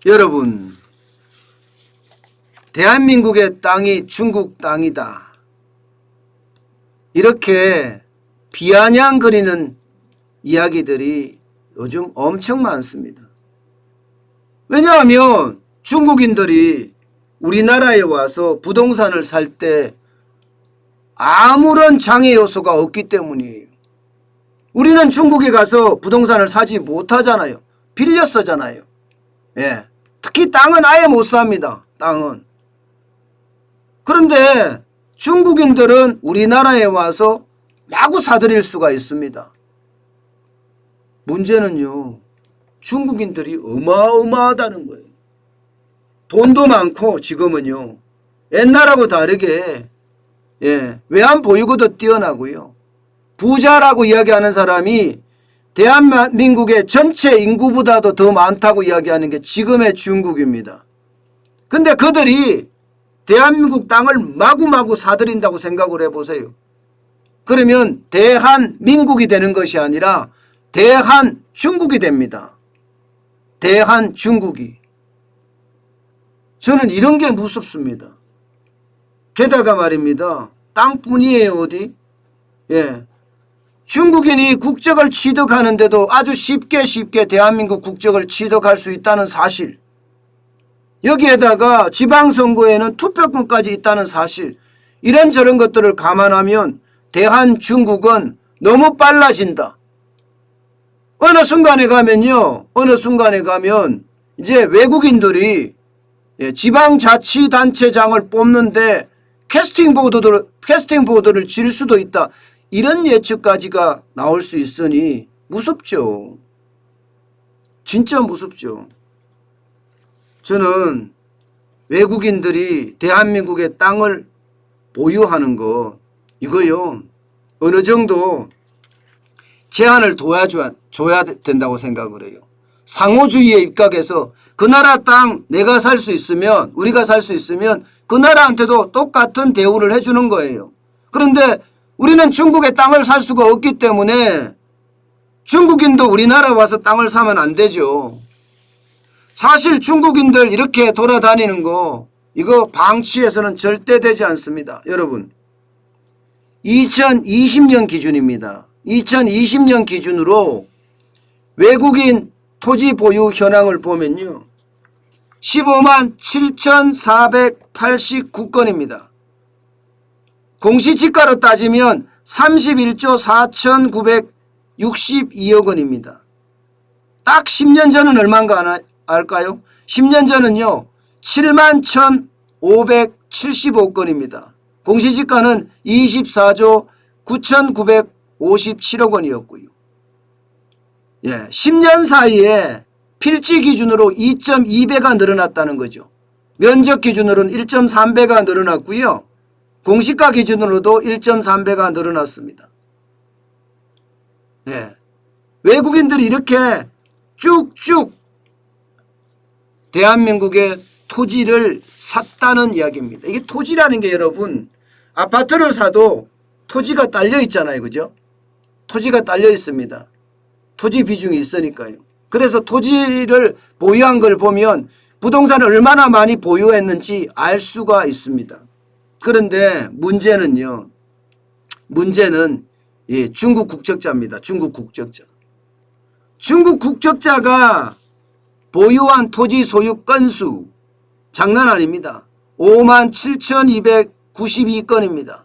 여러분, 대한민국의 땅이 중국 땅이다, 이렇게 비아냥거리는 이야기들이 요즘 엄청 많습니다. 왜냐하면 중국인들이 우리나라에 와서 부동산을 살 때 아무런 장애 요소가 없기 때문이에요. 우리는 중국에 가서 부동산을 사지 못하잖아요. 빌려 쓰잖아요. 예. 특히 땅은 아예 못 삽니다. 땅은. 그런데 중국인들은 우리나라에 와서 마구 사들일 수가 있습니다. 문제는요, 중국인들이 어마어마하다는 거예요. 돈도 많고 지금은요, 옛날하고 다르게 외환 보유고도 뛰어나고요. 부자라고 이야기하는 사람이 대한민국의 전체 인구보다도 더 많다고 이야기하는 게 지금의 중국입니다. 근데 그들이 대한민국 땅을 마구마구 사들인다고 생각을 해보세요. 그러면 대한민국이 되는 것이 아니라 대한중국이 됩니다. 대한중국이. 저는 이런 게 무섭습니다. 게다가 말입니다. 땅뿐이에요. 어디? 중국인이 국적을 취득하는데도 아주 쉽게 대한민국 국적을 취득할 수 있다는 사실, 여기에다가 지방선거에는 투표권까지 있다는 사실, 이런저런 것들을 감안하면 대한중국은 너무 빨라진다. 어느 순간에 가면 이제 외국인들이 지방자치단체장을 뽑는데 캐스팅 보드를 질 수도 있다. 이런 예측까지가 나올 수 있으니 무섭죠. 진짜 무섭죠. 저는 외국인들이 대한민국의 땅을 보유하는 거, 이거요, 어느 정도 제한을 줘야 된다고 생각을 해요. 상호주의에 입각해서 그 나라 땅 내가 살 수 있으면, 우리가 살 수 있으면 그 나라한테도 똑같은 대우를 해주는 거예요. 그런데 우리는 중국의 땅을 살 수가 없기 때문에 중국인도 우리나라 와서 땅을 사면 안 되죠. 사실 중국인들 이렇게 돌아다니는 거, 이거 방치해서는 절대 되지 않습니다. 여러분, 2020년 기준입니다. 2020년 기준으로 외국인 토지 보유 현황을 보면요, 15만 7,489건입니다. 공시지가로 따지면 31조 4,962억 원입니다. 딱 10년 전은 얼마인가 알까요? 10년 전은요, 7만 1,575건입니다. 공시지가는 24조 9,957억 원이었고요. 10년 사이에 필지 기준으로 2.2배가 늘어났다는 거죠. 면적 기준으로는 1.3배가 늘어났고요. 공시가 기준으로도 1.3배가 늘어났습니다. 외국인들이 이렇게 쭉쭉 대한민국의 토지를 샀다는 이야기입니다. 이게 토지라는 게 여러분, 아파트를 사도 토지가 딸려 있잖아요. 그죠? 토지가 딸려 있습니다. 토지 비중이 있으니까요. 그래서 토지를 보유한 걸 보면 부동산을 얼마나 많이 보유했는지 알 수가 있습니다. 그런데 문제는 중국 국적자입니다. 중국 국적자. 중국 국적자가 보유한 토지 소유 건수 장난 아닙니다. 5만 7,292건입니다.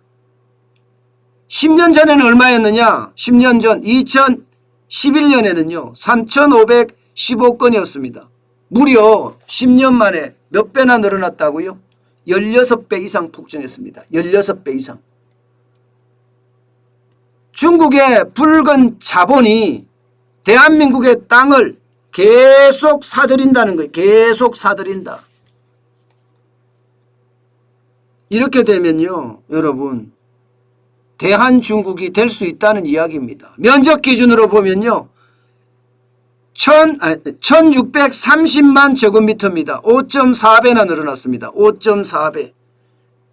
10년 전에는 얼마였느냐? 10년 전 2011년에는요 3,515건이었습니다. 무려 10년 만에 몇 배나 늘어났다고요? 16배 이상 폭증했습니다. 16배 이상. 중국의 붉은 자본이 대한민국의 땅을 계속 사들인다는 거예요. 계속 사들인다. 이렇게 되면요, 여러분, 대한중국이 될 수 있다는 이야기입니다. 면적 기준으로 보면요, 1630만 제곱미터입니다. 5.4배나 늘어났습니다. 5.4배.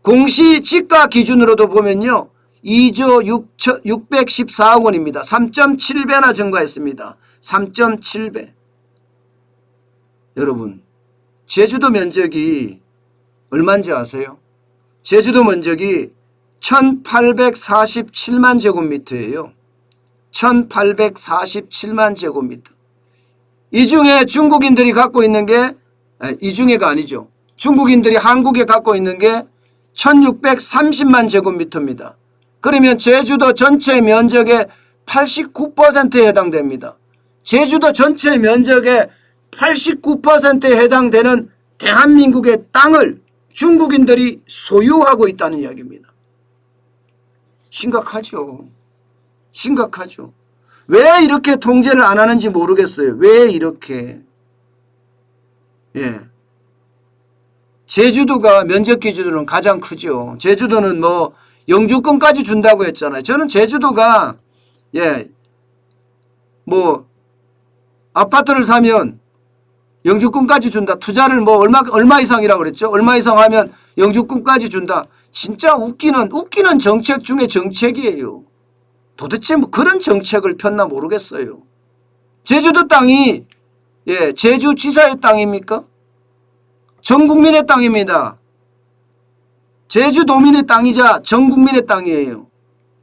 공시지가 기준으로도 보면요, 2조 614억 원입니다. 3.7배나 증가했습니다. 3.7배. 여러분, 제주도 면적이 얼마인지 아세요? 제주도 면적이 1847만 제곱미터예요. 1847만 제곱미터. 이 중에 중국인들이 갖고 있는 게, 이 중에가 아니죠. 중국인들이 한국에 갖고 있는 게 1630만 제곱미터입니다. 그러면 제주도 전체 면적의 89%에 해당됩니다. 제주도 전체 면적의 89%에 해당되는 대한민국의 땅을 중국인들이 소유하고 있다는 이야기입니다. 심각하죠. 심각하죠. 왜 이렇게 통제를 안 하는지 모르겠어요. 왜 이렇게. 예. 제주도가 면적 기준으로는 가장 크죠. 제주도는 뭐 영주권까지 준다고 했잖아요. 저는 제주도가 뭐 아파트를 사면 영주권까지 준다. 투자를 뭐 얼마 이상이라고 그랬죠. 얼마 이상 하면 영주권까지 준다. 진짜 웃기는 정책 중에 정책이에요. 도대체 뭐 그런 정책을 폈나 모르겠어요. 제주도 땅이 제주지사의 땅입니까? 전 국민의 땅입니다. 제주도민의 땅이자 전 국민의 땅이에요.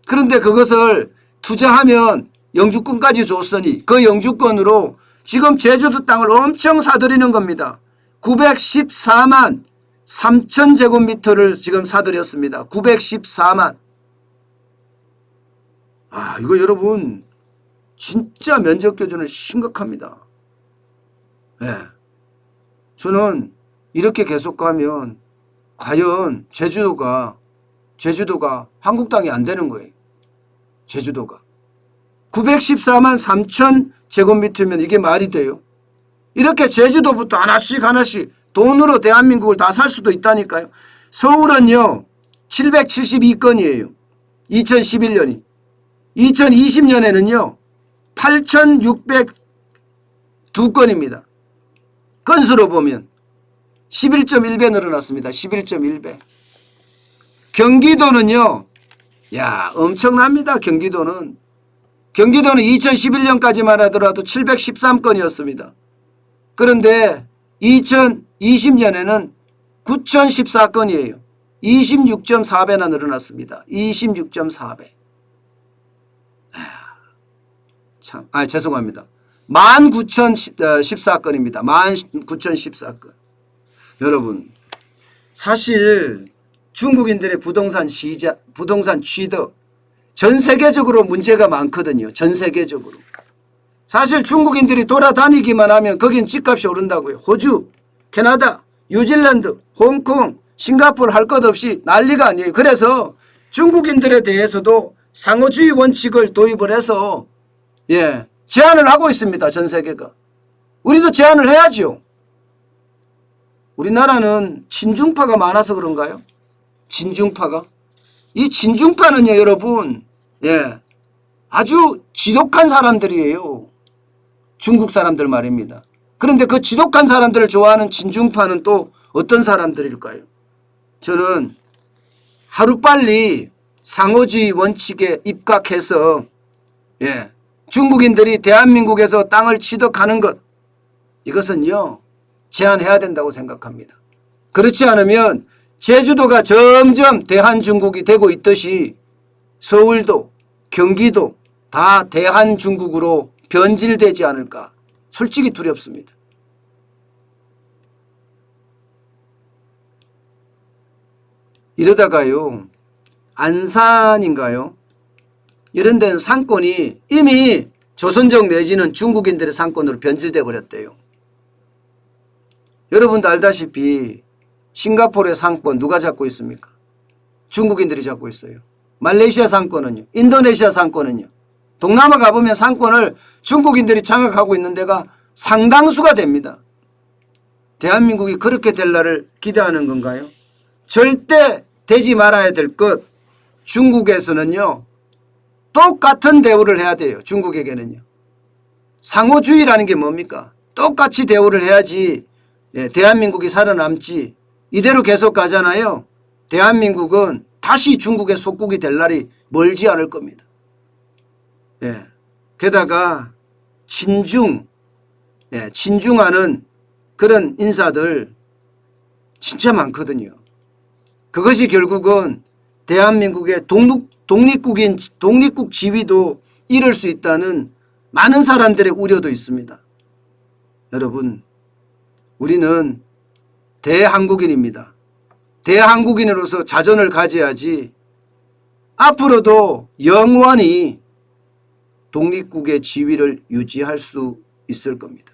그런데 그것을 투자하면 영주권까지 줬으니 그 영주권으로 지금 제주도 땅을 엄청 사들이는 겁니다. 914만 3천 제곱미터를 지금 사들였습니다. 914만. 이거 여러분 진짜 면적 교준은 심각합니다. 저는 이렇게 계속 가면 과연 제주도가 한국 땅이 안 되는 거예요. 제주도가 914만 3천 제곱미터면 이게 말이 돼요? 이렇게 제주도부터 하나씩 돈으로 대한민국을 다 살 수도 있다니까요. 서울은요 772건이에요. 2011년이. 2020년에는요 8,602건입니다. 건수로 보면 11.1배 늘어났습니다. 11.1배. 경기도는요 엄청납니다. 경기도는 2011년까지만 하더라도 713건이었습니다. 그런데 2020년에는 9,014건이에요. 26.4배나 늘어났습니다. 26.4배. 죄송합니다. 19,014건입니다. 19,014건. 여러분, 사실 중국인들의 부동산 취득 전 세계적으로 문제가 많거든요. 전 세계적으로. 사실 중국인들이 돌아다니기만 하면 거긴 집값이 오른다고요. 호주, 캐나다, 뉴질랜드, 홍콩, 싱가포르 할 것 없이 난리가 아니에요. 그래서 중국인들에 대해서도 상호주의 원칙을 도입을 해서 제한을 하고 있습니다. 전 세계가. 우리도 제한을 해야죠. 우리나라는 친중파가 많아서 그런가요? 친중파가? 이 친중파는요 여러분 아주 지독한 사람들이에요. 중국 사람들 말입니다. 그런데 그 지독한 사람들을 좋아하는 친중파는 또 어떤 사람들일까요? 저는 하루빨리 상호주의 원칙에 입각해서 중국인들이 대한민국에서 땅을 취득하는 것 이것은요 제한해야 된다고 생각합니다. 그렇지 않으면 제주도가 점점 대한중국이 되고 있듯이 서울도 경기도 다 대한중국으로 변질되지 않을까 솔직히 두렵습니다. 이러다가요 안산인가요? 이런 데는 상권이 이미 조선족 내지는 중국인들의 상권으로 변질돼 버렸대요. 여러분도 알다시피 싱가포르의 상권 누가 잡고 있습니까? 중국인들이 잡고 있어요. 말레이시아 상권은요. 인도네시아 상권은요. 동남아 가보면 상권을 중국인들이 장악하고 있는 데가 상당수가 됩니다. 대한민국이 그렇게 될 날을 기대하는 건가요? 절대 되지 말아야 될 것. 중국에서는요. 똑같은 대우를 해야 돼요. 중국에게는요. 상호주의라는 게 뭡니까? 똑같이 대우를 해야지 대한민국이 살아남지. 이대로 계속 가잖아요. 대한민국은 다시 중국의 속국이 될 날이 멀지 않을 겁니다. 게다가 친중하는 그런 인사들 진짜 많거든요. 그것이 결국은 대한민국의 독립국 지위도 잃을 수 있다는 많은 사람들의 우려도 있습니다. 여러분, 우리는 대한국인입니다. 대한국인으로서 자존을 가져야지 앞으로도 영원히 독립국의 지위를 유지할 수 있을 겁니다.